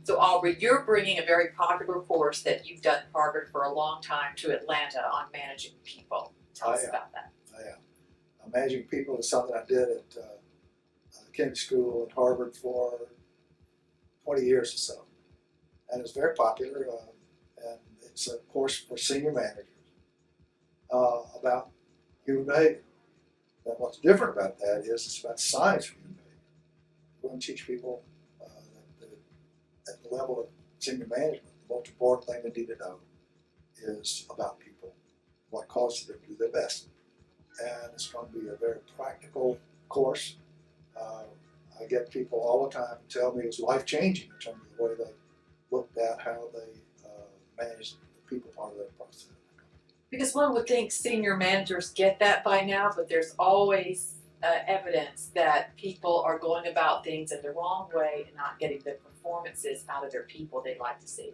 So Aubrey, you're bringing a very popular course that you've done at Harvard for a long time to Atlanta on managing people. Tell us about that. I am. Managing people is something I did at Kennedy School at Harvard for 20 years or so. And it's very popular, and it's a course for senior managers about human behavior. And what's different about that is it's about science for human behavior. We're going to teach people that at the level of senior management, the most important thing they need to know is about people, what causes them to do their best. And it's going to be a very practical course. I get people all the time who tell me it's life-changing in terms of the way they looked at how they manage the people part of that process. Because one would think senior managers get that by now, but there's always evidence that people are going about things in the wrong way and not getting the performances out of their people they'd like to see.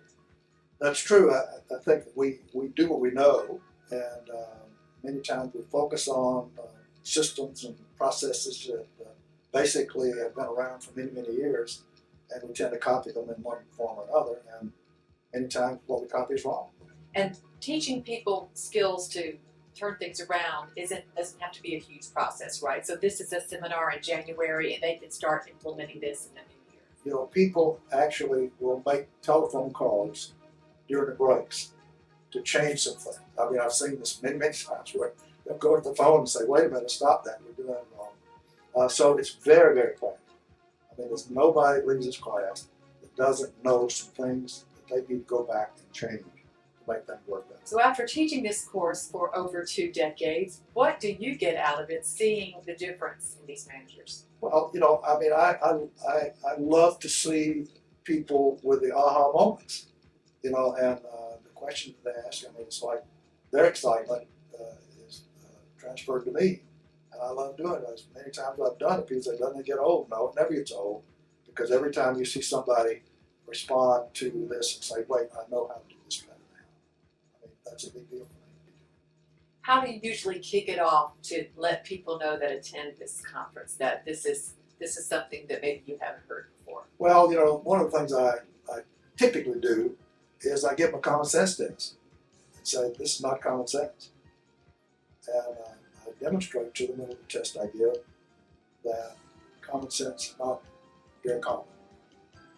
That's true. I think we do what we know, and many times we focus on systems and processes that basically have been around for many, many years, and we tend to copy them in one form or another, and many times what we copy is wrong. And teaching people skills to turn things around doesn't have to be a huge process, right? So this is a seminar in January, and they can start implementing this in the new year. You know, people actually will make telephone calls during the breaks to change some things. I mean, I've seen this many, many times where they'll go to the phone and say, wait a minute, stop that, we're doing it wrong. So it's very, very practical. I mean, there's nobody leaves this class that doesn't know some things that they need to go back and change to make things work better. So after teaching this course for over 2 decades, what do you get out of it, seeing the difference in these managers? Well, you know, I mean, I love to see people with the aha moments, you know, and the questions they ask, I mean, it's like their excitement is transferred to me. And I love doing it. As many times I've done it, people say, doesn't it get old? No, it never gets old, because every time you see somebody respond to this and say, wait, I know how to do this better now. I mean, that's a big deal for me. How do you usually kick it off to let people know that attend this conference that this is something that maybe you haven't heard before? Well, you know, one of the things I typically do is I give them a common sense test and say, this is not common sense. And I demonstrate to them in the test I give that common sense is not very common.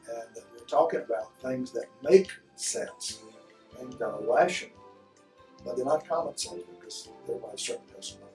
And that we're talking about things that make sense, things that are rational, but they're not common sense because everybody certainly doesn't know.